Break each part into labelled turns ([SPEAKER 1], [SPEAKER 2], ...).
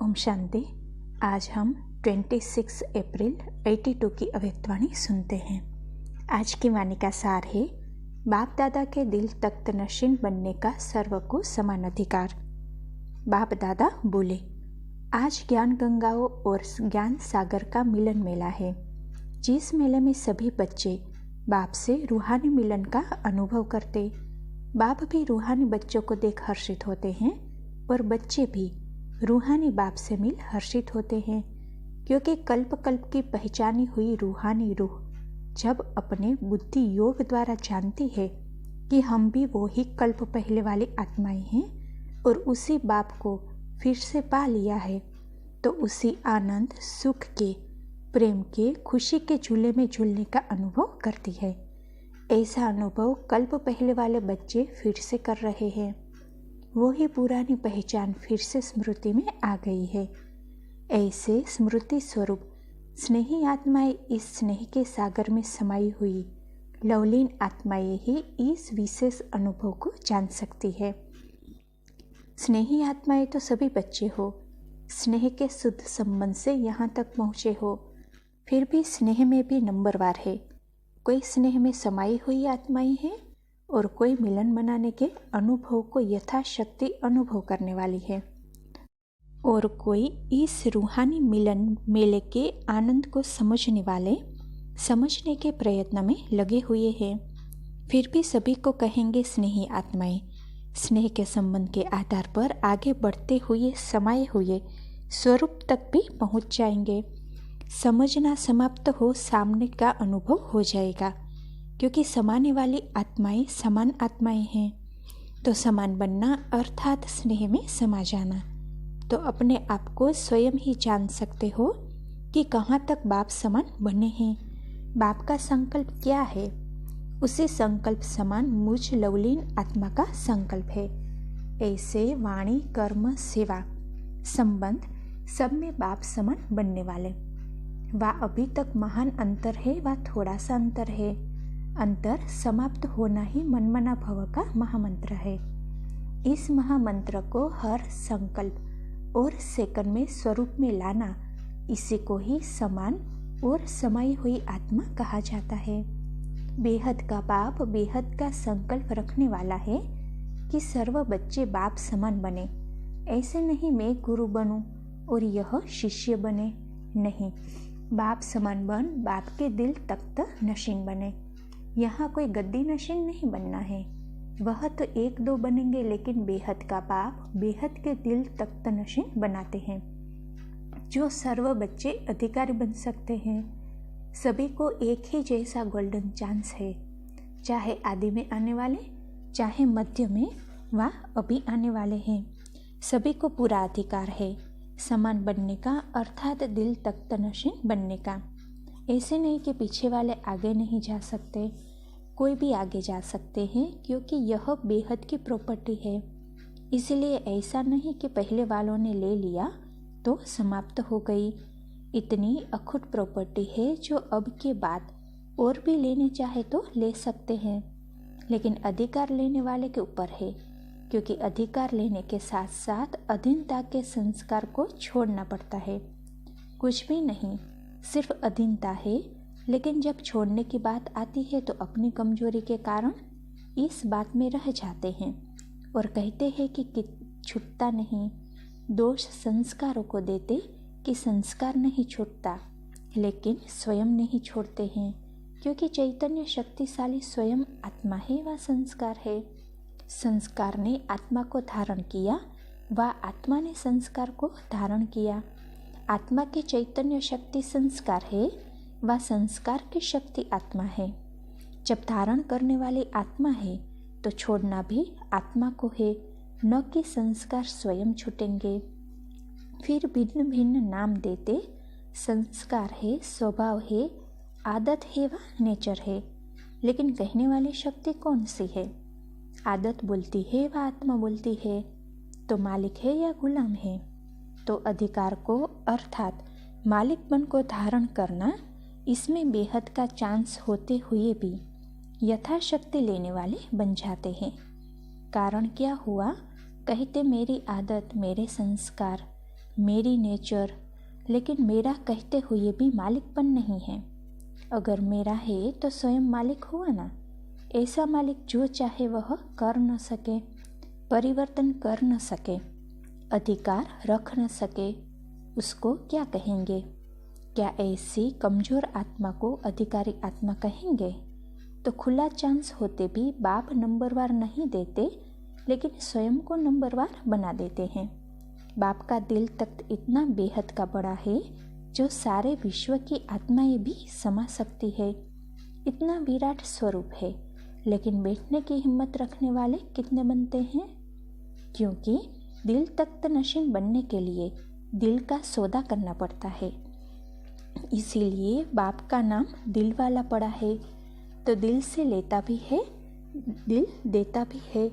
[SPEAKER 1] ओम शांति। आज हम 26 अप्रैल 82 की अव्यक्तवाणी सुनते हैं। आज की वाणी का सार है, बाप दादा के दिल तख्त नशीन बनने का सर्व को समान अधिकार। बाप दादा बोले, आज ज्ञान गंगाओं और ज्ञान सागर का मिलन मेला है। जिस मेले में सभी बच्चे बाप से रूहानी मिलन का अनुभव करते, बाप भी रूहानी बच्चों को देख हर्षित होते हैं और बच्चे भी रूहानी बाप से मिल हर्षित होते हैं, क्योंकि कल्प कल्प की पहचानी हुई रूहानी रूह जब अपने बुद्धि योग द्वारा जानती है कि हम भी वो ही कल्प पहले वाली आत्माएं हैं और उसी बाप को फिर से पा लिया है, तो उसी आनंद, सुख के, प्रेम के, खुशी के झूले में झूलने का अनुभव करती है। ऐसा अनुभव कल्प पहले वाले बच्चे फिर से कर रहे हैं। वो ही पुरानी पहचान फिर से स्मृति में आ गई है। ऐसे स्मृति स्वरूप स्नेही आत्माएं इस स्नेह के सागर में समाई हुई लवलीन आत्माएं ही इस विशेष अनुभव को जान सकती है। स्नेही आत्माएं तो सभी बच्चे हो, स्नेह के शुद्ध संबंध से यहाँ तक पहुँचे हो, फिर भी स्नेह में भी नंबरवार है। कोई स्नेह में समाई हुई आत्माएं हैं और कोई मिलन मनाने के अनुभव को यथाशक्ति अनुभव करने वाली है, और कोई इस रूहानी मिलन मेले के आनंद को समझने वाले, समझने के प्रयत्न में लगे हुए हैं। फिर भी सभी को कहेंगे स्नेही आत्माएं। स्नेह के संबंध के आधार पर आगे बढ़ते हुए समाये हुए स्वरूप तक भी पहुंच जाएंगे। समझना समाप्त हो सामने का अनुभव हो जाएगा, क्योंकि समाने वाली आत्माएं समान आत्माएं हैं। तो समान बनना अर्थात स्नेह में समा जाना। तो अपने आप को स्वयं ही जान सकते हो कि कहाँ तक बाप समान बने हैं। बाप का संकल्प क्या है? उसी संकल्प समान मुझ लवलीन आत्मा का संकल्प है। ऐसे वाणी, कर्म, सेवा, संबंध सब में बाप समान बनने वाले। वह अभी तक महान अंतर है, वह थोड़ा सा अंतर है। अंतर समाप्त होना ही मनमना भव का महामंत्र है। इस महामंत्र को हर संकल्प और सेकंड में स्वरूप में लाना, इसी को ही समान और समाई हुई आत्मा कहा जाता है। बेहद का बाप बेहद का संकल्प रखने वाला है कि सर्व बच्चे बाप समान बने। ऐसे नहीं मैं गुरु बनूं और यह शिष्य बने, नहीं, बाप समान बन बाप के दिल तख्त नशीन बने। यहाँ कोई गद्दी नशीन नहीं बनना है। वह तो एक दो बनेंगे, लेकिन बेहद का बाप बेहद के दिल तख्त नशीन बनाते हैं, जो सर्व बच्चे अधिकारी बन सकते हैं। सभी को एक ही जैसा गोल्डन चांस है, चाहे आदि में आने वाले, चाहे मध्य में व अभी आने वाले हैं। सभी को पूरा अधिकार है समान बनने का, अर्थात दिल तख्त नशीन बनने का। ऐसे नहीं कि पीछे वाले आगे नहीं जा सकते, कोई भी आगे जा सकते हैं, क्योंकि यह बेहद की प्रॉपर्टी है। इसलिए ऐसा नहीं कि पहले वालों ने ले लिया तो समाप्त हो गई। इतनी अखुट प्रॉपर्टी है जो अब के बाद और भी लेने चाहे तो ले सकते हैं, लेकिन अधिकार लेने वाले के ऊपर है, क्योंकि अधिकार लेने के साथ साथ अधीनता के संस्कार को छोड़ना पड़ता है। कुछ भी नहीं, सिर्फ अधीनता है। लेकिन जब छोड़ने की बात आती है तो अपनी कमजोरी के कारण इस बात में रह जाते हैं और कहते हैं कि छूटता नहीं। दोष संस्कारों को देते कि संस्कार नहीं छूटता, लेकिन स्वयं नहीं छोड़ते हैं, क्योंकि चैतन्य शक्तिशाली स्वयं आत्मा है, वह संस्कार है। संस्कार ने आत्मा को धारण किया, वह आत्मा ने संस्कार को धारण किया। आत्मा की चैतन्य शक्ति संस्कार है, वह संस्कार की शक्ति आत्मा है। जब धारण करने वाली आत्मा है तो छोड़ना भी आत्मा को है, न कि संस्कार स्वयं छूटेंगे। फिर भिन्न भिन्न नाम देते, संस्कार है, स्वभाव है, आदत है व नेचर है, लेकिन कहने वाली शक्ति कौन सी है? आदत बोलती है व आत्मा बोलती है, तो मालिक है या गुलाम है? तो अधिकार को अर्थात मालिक बन को धारण करना, इसमें बेहद का चांस होते हुए भी यथाशक्ति लेने वाले बन जाते हैं। कारण क्या हुआ? कहते मेरी आदत, मेरे संस्कार, मेरी नेचर, लेकिन मेरा कहते हुए भी मालिकपन नहीं है। अगर मेरा है तो स्वयं मालिक हुआ ना। ऐसा मालिक जो चाहे वह कर न सके, परिवर्तन कर न सके, अधिकार रख न सके, उसको क्या कहेंगे? क्या ऐसी कमजोर आत्मा को अधिकारी आत्मा कहेंगे? तो खुला चांस होते भी बाप नंबरवार नहीं देते, लेकिन स्वयं को नंबरवार बना देते हैं। बाप का दिल तख्त इतना बेहद का बड़ा है जो सारे विश्व की आत्माएं भी समा सकती है। इतना विराट स्वरूप है, लेकिन बैठने की हिम्मत रखने वाले कितने बनते हैं? क्योंकि दिल तख्त नशीन बनने के लिए दिल का सौदा करना पड़ता है। इसीलिए बाप का नाम दिल वाला पड़ा है। तो दिल से लेता भी है, दिल देता भी है।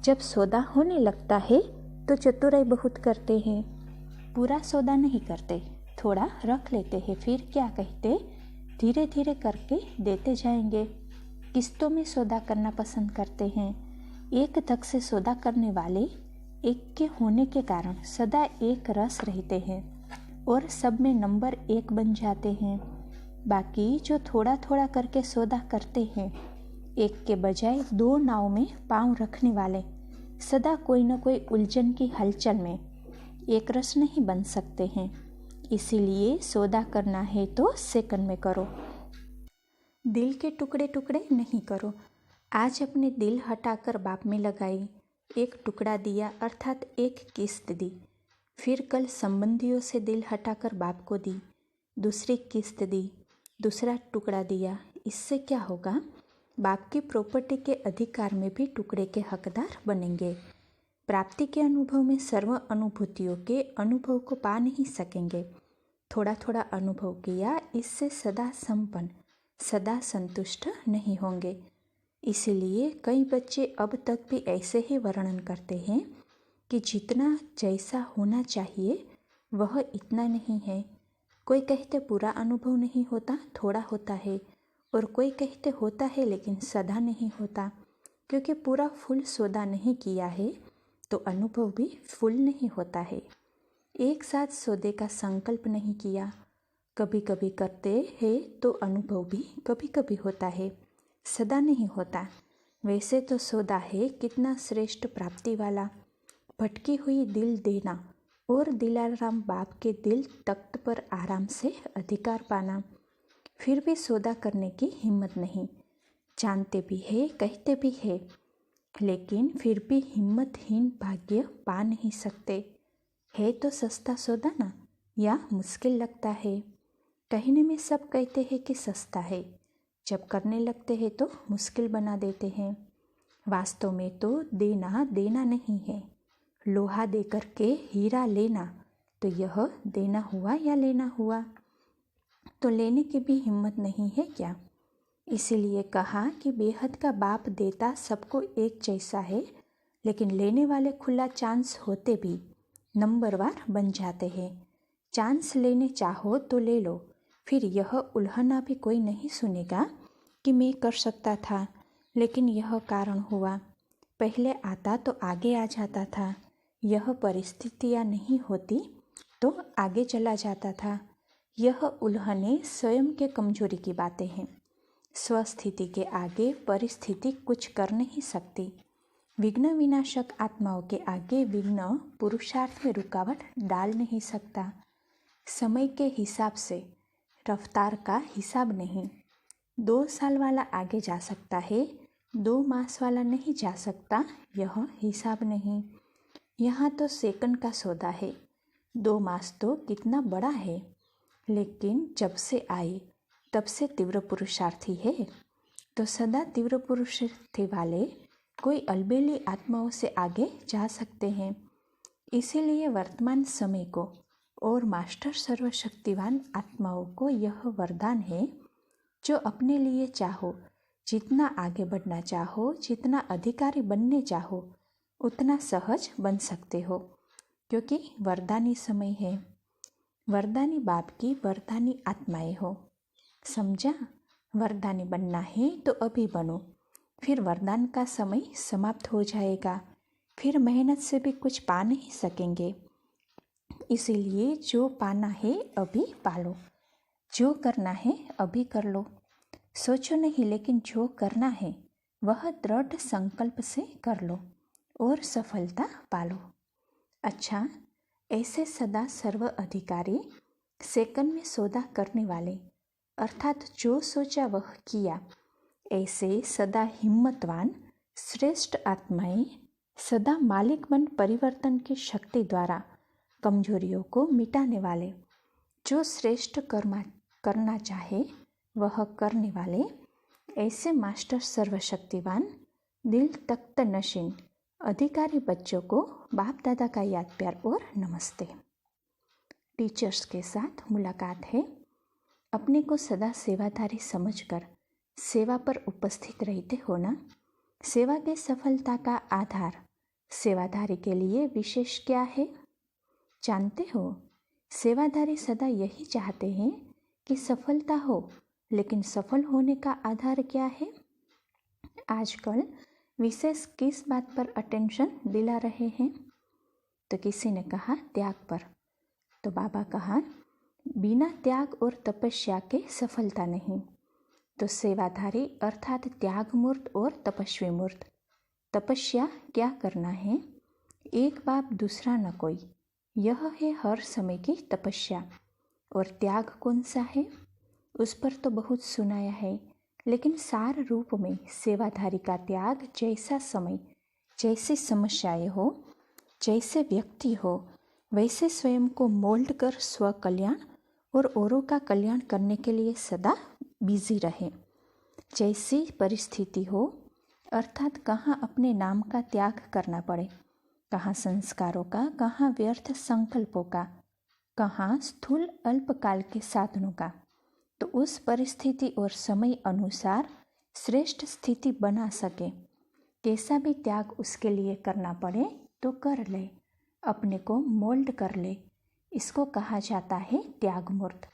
[SPEAKER 1] जब सौदा होने लगता है तो चतुराई बहुत करते हैं। पूरा सौदा नहीं करते, थोड़ा रख लेते हैं, फिर क्या कहते, धीरे धीरे करके देते जाएंगे। किस्तों में सौदा करना पसंद करते हैं। एक धक से सौदा करने वाले एक के होने के कारण सदा एक रस रहते हैं और सब में नंबर 1 बन जाते हैं। बाकी जो थोड़ा थोड़ा करके सौदा करते हैं, एक के बजाय 2 नाव में पांव रखने वाले सदा कोई न कोई उलझन की हलचल में एक रस नहीं बन सकते हैं। इसीलिए सौदा करना है तो सेकंड में करो, दिल के टुकड़े टुकड़े नहीं करो। आज अपने दिल हटाकर बाप में लगाई, एक टुकड़ा दिया अर्थात एक किस्त दी। फिर कल संबंधियों से दिल हटाकर बाप को दी, दूसरी किस्त दी, दूसरा टुकड़ा दिया। इससे क्या होगा? बाप की प्रॉपर्टी के अधिकार में भी टुकड़े के हकदार बनेंगे। प्राप्ति के अनुभव में सर्व अनुभूतियों के अनुभव को पा नहीं सकेंगे। थोड़ा थोड़ा अनुभव किया, इससे सदा संपन्न, सदा संतुष्ट नहीं होंगे। इसलिए कई बच्चे अब तक भी ऐसे ही वर्णन करते हैं कि जितना जैसा होना चाहिए वह इतना नहीं है। कोई कहते पूरा अनुभव नहीं होता, थोड़ा होता है, और कोई कहते होता है लेकिन सदा नहीं होता। क्योंकि पूरा फुल सौदा नहीं किया है तो अनुभव भी फुल नहीं होता है। एक साथ सौदे का संकल्प नहीं किया, कभी कभी करते हैं तो अनुभव भी कभी कभी होता है, सदा नहीं होता। वैसे तो सौदा है कितना श्रेष्ठ प्राप्ति वाला, भटकी हुई दिल देना और दिलाराम बाप के दिल तख्त पर आराम से अधिकार पाना। फिर भी सौदा करने की हिम्मत नहीं, जानते भी है, कहते भी है, लेकिन फिर भी हिम्मतहीन भाग्य पा नहीं सकते। है तो सस्ता सौदा ना, या मुश्किल लगता है? कहने में सब कहते हैं कि सस्ता है, जब करने लगते हैं तो मुश्किल बना देते हैं। वास्तव में तो देना देना नहीं है। लोहा दे करके हीरा लेना, तो यह देना हुआ या लेना हुआ? तो लेने की भी हिम्मत नहीं है क्या? इसीलिए कहा कि बेहद का बाप देता सबको एक जैसा है, लेकिन लेने वाले खुला चांस होते भी नंबरवार बन जाते हैं। चांस लेने चाहो तो ले लो, फिर यह उल्हना भी कोई नहीं सुनेगा कि मैं कर सकता था, लेकिन यह कारण हुआ, पहले आता तो आगे आ जाता था। यह परिस्थितियाँ नहीं होती तो आगे चला जाता था। यह उल्हने स्वयं के कमजोरी की बातें हैं। स्वस्थिति के आगे परिस्थिति कुछ कर नहीं सकती। विघ्न विनाशक आत्माओं के आगे विघ्न पुरुषार्थ में रुकावट डाल नहीं सकता। समय के हिसाब से, रफ्तार का हिसाब नहीं। 2 साल वाला आगे जा सकता है, 2 मास वाला नहीं जा सकता, यह हिसाब नहीं। यहाँ तो सेकंड का सौदा है। 2 मास तो कितना बड़ा है, लेकिन जब से आए तब से तीव्र पुरुषार्थी है, तो सदा तीव्र पुरुषार्थी वाले कोई अलबेली आत्माओं से आगे जा सकते हैं। इसीलिए वर्तमान समय को और मास्टर सर्वशक्तिवान आत्माओं को यह वरदान है, जो अपने लिए चाहो, जितना आगे बढ़ना चाहो, जितना अधिकारी बनने चाहो, उतना सहज बन सकते हो, क्योंकि वरदानी समय है। वरदानी बाप की वरदानी आत्माएं हो। समझा? वरदानी बनना है तो अभी बनो, फिर वरदान का समय समाप्त हो जाएगा, फिर मेहनत से भी कुछ पा नहीं सकेंगे। इसीलिए जो पाना है अभी पालो, जो करना है अभी कर लो। सोचो नहीं, लेकिन जो करना है वह दृढ़ संकल्प से कर लो और सफलता पालो। अच्छा, ऐसे सदा सर्व अधिकारी, सेकंड में सौदा करने वाले, अर्थात जो सोचा वह किया, ऐसे सदा हिम्मतवान श्रेष्ठ आत्माएं सदा मालिक मन परिवर्तन की शक्ति द्वारा कमजोरियों को मिटाने वाले, जो श्रेष्ठ कर्म करना चाहे वह करने वाले, ऐसे मास्टर सर्वशक्तिवान दिल तख्त नशीन अधिकारी बच्चों को बाप दादा का याद प्यार और नमस्ते। टीचर्स के साथ मुलाकात है। अपने को सदा सेवाधारी समझकर सेवा पर उपस्थित रहते हो ना। सेवा की सफलता का आधार सेवाधारी के लिए विशेष क्या है जानते हो? सेवाधारी सदा यही चाहते हैं कि सफलता हो, लेकिन सफल होने का आधार क्या है? आजकल विशेष किस बात पर अटेंशन दिला रहे हैं? तो किसी ने कहा त्याग पर, तो बाबा कहा बिना त्याग और तपस्या के सफलता नहीं। तो सेवाधारी अर्थात त्याग मूर्त और तपस्वी मूर्त। तपस्या क्या करना है? एक बाप दूसरा न कोई, यह है हर समय की तपस्या। और त्याग कौन सा है? उस पर तो बहुत सुनाया है, लेकिन सार रूप में सेवाधारी का त्याग जैसा समय, जैसी समस्याएं हो, जैसे व्यक्ति हो, वैसे स्वयं को मोल्ड कर स्व कल्याण और औरों का कल्याण करने के लिए सदा बिजी रहे। जैसी परिस्थिति हो, अर्थात कहाँ अपने नाम का त्याग करना पड़े, कहाँ संस्कारों का, कहाँ व्यर्थ संकल्पों का, कहाँ स्थूल अल्पकाल के साधनों का, तो उस परिस्थिति और समय अनुसार श्रेष्ठ स्थिति बना सके। कैसा भी त्याग उसके लिए करना पड़े तो कर ले, अपने को मोल्ड कर ले। इसको कहा जाता है त्याग मूर्त।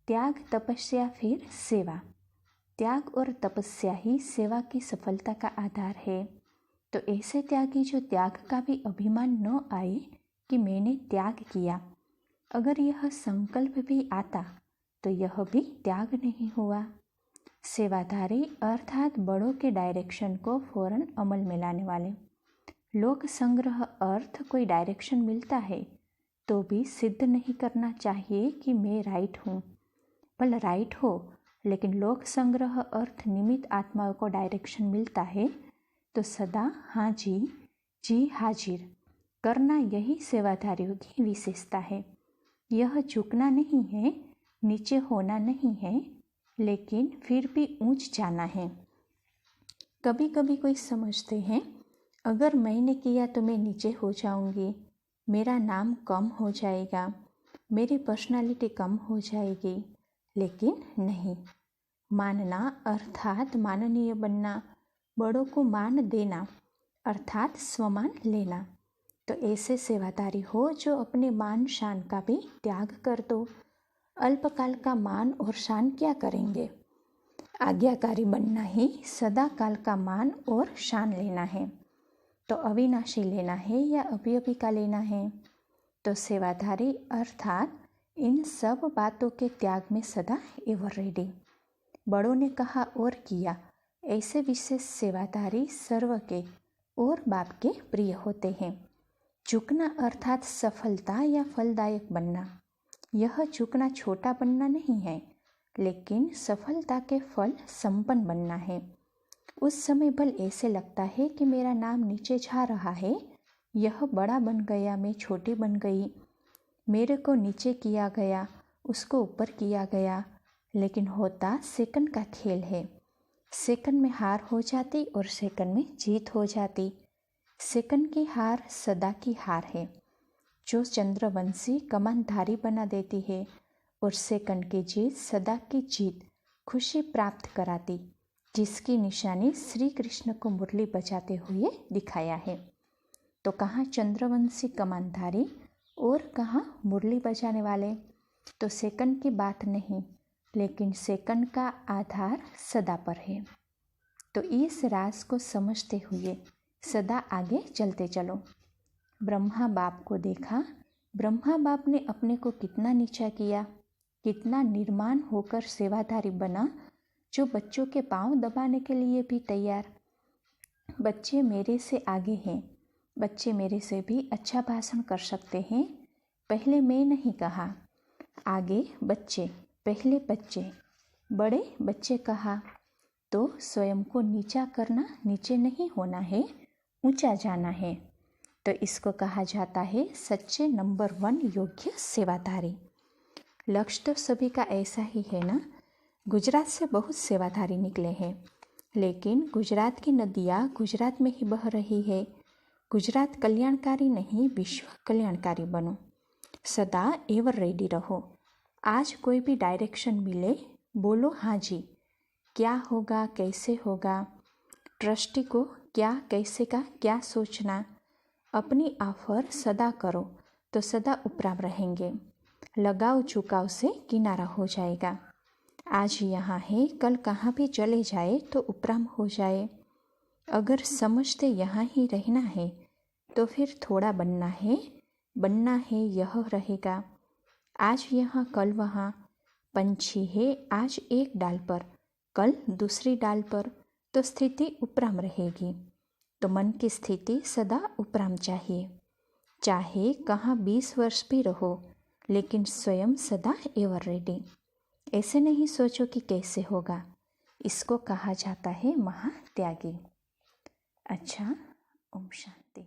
[SPEAKER 1] त्याग, तपस्या, फिर सेवा। त्याग और तपस्या ही सेवा की सफलता का आधार है। तो ऐसे त्यागी जो त्याग का भी अभिमान न आए कि मैंने त्याग किया, अगर यह संकल्प भी आता तो यह भी त्याग नहीं हुआ। सेवाधारी अर्थात बड़ों के डायरेक्शन को फौरन अमल में लाने वाले। लोक संग्रह अर्थ कोई डायरेक्शन मिलता है तो भी सिद्ध नहीं करना चाहिए कि मैं राइट हूँ। भले राइट हो, लेकिन लोक संग्रह अर्थ निमित्त आत्माओं को डायरेक्शन मिलता है तो सदा हाँ जी, जी हाजिर करना, यही सेवाधारियों की विशेषता है। यह झुकना नहीं है, नीचे होना नहीं है, लेकिन फिर भी ऊंच जाना है। कभी कभी कोई समझते हैं अगर मैंने किया तो मैं नीचे हो जाऊंगी, मेरा नाम कम हो जाएगा, मेरी पर्सनालिटी कम हो जाएगी। लेकिन नहीं, मानना अर्थात माननीय बनना, बड़ों को मान देना अर्थात स्वमान लेना। तो ऐसे सेवादारी हो जो अपने मान शान का भी त्याग कर दो। अल्पकाल का मान और शान क्या करेंगे? आज्ञाकारी बनना ही सदा काल का मान और शान लेना है। तो अविनाशी लेना है या अभी का लेना है? तो सेवाधारी अर्थात इन सब बातों के त्याग में सदा एवर रेडी। बड़ों ने कहा और किया, ऐसे विशेष सेवाधारी सर्व के और बाप के प्रिय होते हैं। झुकना अर्थात सफलता या फलदायक बनना। यह झुकना छोटा बनना नहीं है, लेकिन सफलता के फल संपन्न बनना है। उस समय भल ऐसे लगता है कि मेरा नाम नीचे जा रहा है, यह बड़ा बन गया, मैं छोटी बन गई, मेरे को नीचे किया गया, उसको ऊपर किया गया। लेकिन होता सेकंड का खेल है। सेकंड में हार हो जाती और सेकंड में जीत हो जाती। सेकंड की हार सदा की हार है, जो चंद्रवंशी कमानधारी बना देती है, और सेकंड की जीत सदा की जीत, खुशी प्राप्त कराती, जिसकी निशानी श्री कृष्ण को मुरली बजाते हुए दिखाया है। तो कहाँ चंद्रवंशी कमानधारी और कहाँ मुरली बजाने वाले? तो सेकंड की बात नहीं, लेकिन सेकंड का आधार सदा पर है। तो इस राज को समझते हुए सदा आगे चलते चलो। ब्रह्मा बाप को देखा, ब्रह्मा बाप ने अपने को कितना नीचा किया, कितना निर्माण होकर सेवाधारी बना, जो बच्चों के पांव दबाने के लिए भी तैयार। बच्चे मेरे से आगे हैं, बच्चे मेरे से भी अच्छा भाषण कर सकते हैं। पहले मैं नहीं कहा, आगे बच्चे, पहले बच्चे, बड़े बच्चे कहा। तो स्वयं को नीचा करना, नीचे नहीं होना है, ऊंचा जाना है। तो इसको कहा जाता है सच्चे नंबर 1 योग्य सेवाधारी। लक्ष्य तो सभी का ऐसा ही है ना। गुजरात से बहुत सेवाधारी निकले हैं, लेकिन गुजरात की नदियाँ गुजरात में ही बह रही है। गुजरात कल्याणकारी नहीं, विश्व कल्याणकारी बनो। सदा एवर रेडी रहो। आज कोई भी डायरेक्शन मिले, बोलो हाँ जी। क्या होगा, कैसे होगा, ट्रस्टी को क्या, कैसे का क्या सोचना। अपनी ऑफर सदा करो तो सदा उपराम रहेंगे। लगाव झुकाव से किनारा हो जाएगा। आज यहाँ है, कल कहाँ भी चले जाए तो उपराम हो जाए। अगर समझते यहाँ ही रहना है तो फिर थोड़ा बनना है यह रहेगा। आज यहाँ कल वहाँ। पंछी है आज एक डाल पर, कल दूसरी डाल पर, तो स्थिति उपराम रहेगी। तो मन की स्थिति सदा उपराम चाहिए। चाहे कहाँ 20 वर्ष भी रहो, लेकिन स्वयं सदा एवर रेडी। ऐसे नहीं सोचो कि कैसे होगा। इसको कहा जाता है महात्यागी। अच्छा, ओम शांति।